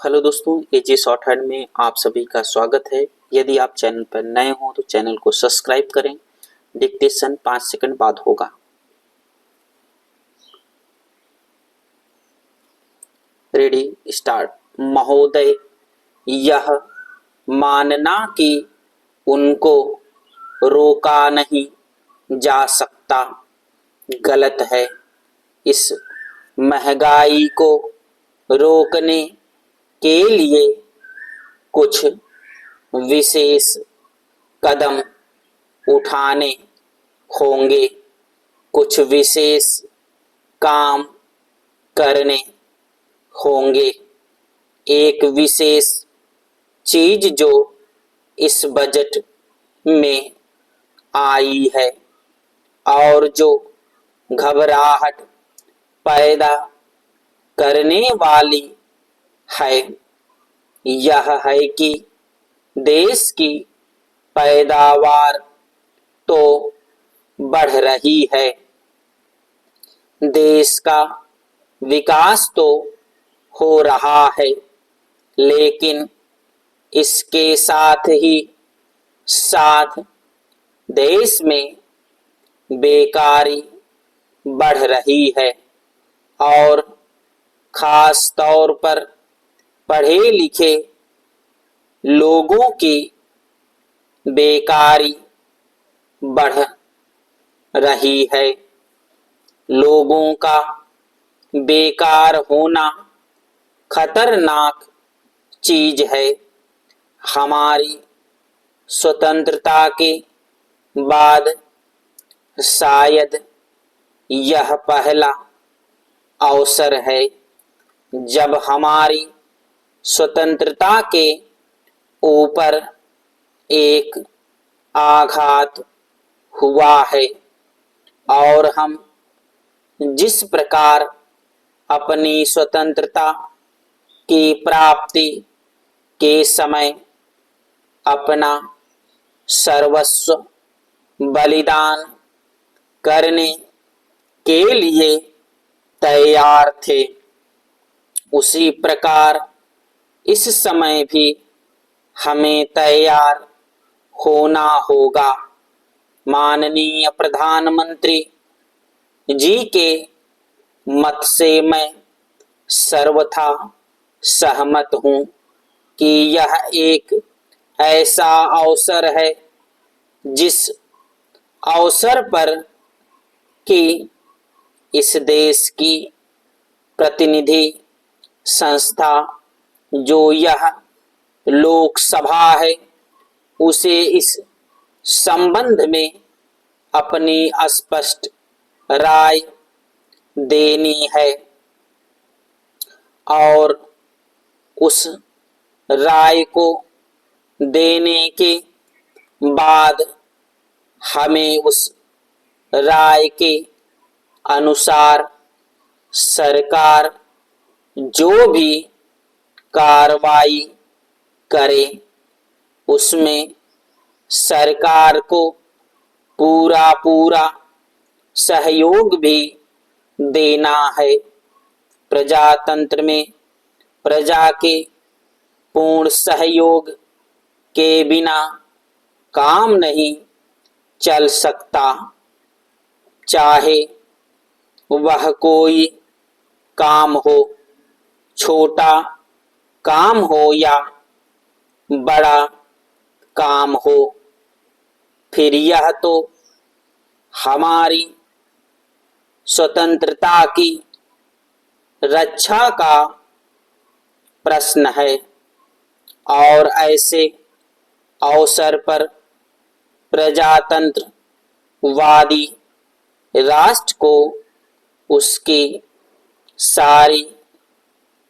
Hello दोस्तों, एजी short hand में आप सभी का स्वागत है। यदि आप चैनल पर नए हो तो चैनल को सब्सक्राइब करें। डिक्टेशन 5 सेकंड बाद होगा। Ready start. महोदय, यह मानना कि उनको रोका नहीं जा सकता गलत है। इस महंगाई को रोकने के लिए कुछ विशेष कदम उठाने होंगे, कुछ विशेष काम करने होंगे। एक विशेष चीज जो इस बजट में आई है और जो घबराहट पैदा करने वाली है, यह है कि देश की पैदावार तो बढ़ रही है, देश का विकास तो हो रहा है, लेकिन इसके साथ ही साथ देश में बेकारी बढ़ रही है और खास तौर पर पढ़े लिखे लोगों की बेकारी बढ़ रही है। लोगों का बेकार होना खतरनाक चीज है। हमारी स्वतंत्रता के बाद शायद यह पहला अवसर है जब हमारी स्वतंत्रता के ऊपर एक आघात हुआ है और हम जिस प्रकार अपनी स्वतंत्रता की प्राप्ति के समय अपना सर्वस्व बलिदान करने के लिए तैयार थे, उसी प्रकार इस समय भी हमें तैयार होना होगा। माननीय प्रधानमंत्री जी के मत से मैं सर्वथा सहमत हूँ कि यह एक ऐसा अवसर है जिस अवसर पर कि इस देश की प्रतिनिधि संस्था जो यह लोकसभा है, उसे इस संबंध में अपनी स्पष्ट राय देनी है और उस राय को देने के बाद हमें उस राय के अनुसार सरकार जो भी कार्रवाई करे उसमें सरकार को पूरा सहयोग भी देना है। प्रजातंत्र में प्रजा के पूर्ण सहयोग के बिना काम नहीं चल सकता, चाहे वह कोई काम हो, छोटा काम हो या बड़ा काम हो। फिर यह तो हमारी स्वतंत्रता की रक्षा का प्रश्न है और ऐसे अवसर पर प्रजातंत्रवादी राष्ट्र को उसकी सारी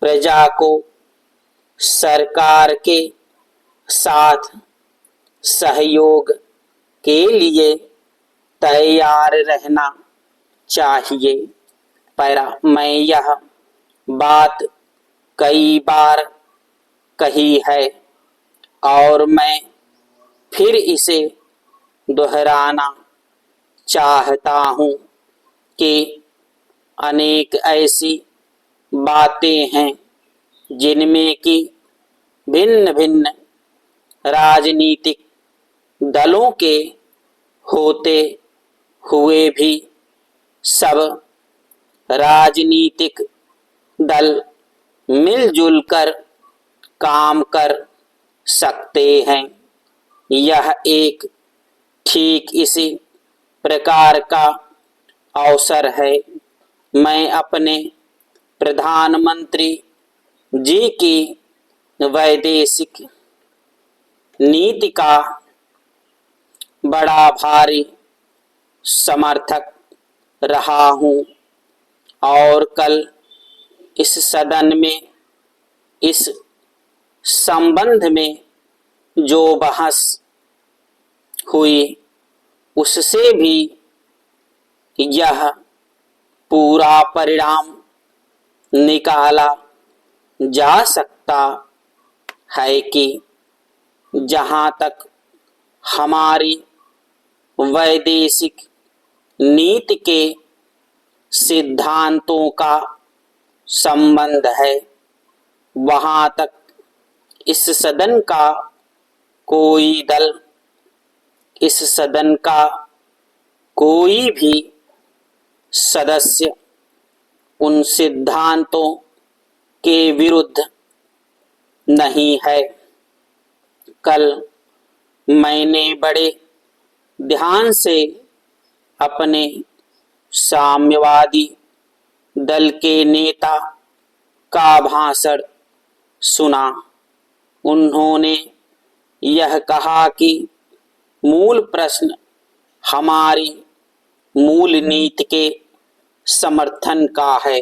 प्रजा को सरकार के साथ सहयोग के लिए तैयार रहना चाहिए। पैरा, मैं यह बात कई बार कही है और मैं फिर इसे दोहराना चाहता हूँ कि अनेक ऐसी बातें हैं जिनमें कि भिन्न भिन्न राजनीतिक दलों के होते हुए भी सब राजनीतिक दल मिलजुल कर काम कर सकते हैं। यह एक ठीक इसी प्रकार का अवसर है। मैं अपने प्रधानमंत्री जी की वैदेशिक नीति का बड़ा भारी समर्थक रहा हूँ और कल इस सदन में इस संबंध में जो बहस हुई उससे भी यह पूरा परिणाम निकाला जा सकता है कि जहाँ तक हमारी वैदेशिक नीति के सिद्धांतों का संबंध है, वहाँ तक इस सदन का कोई दल, इस सदन का कोई भी सदस्य उन सिद्धांतों के विरुद्ध नहीं है। कल मैंने बड़े ध्यान से अपने साम्यवादी दल के नेता का भाषण सुना। उन्होंने यह कहा कि मूल प्रश्न हमारी मूल नीति के समर्थन का है।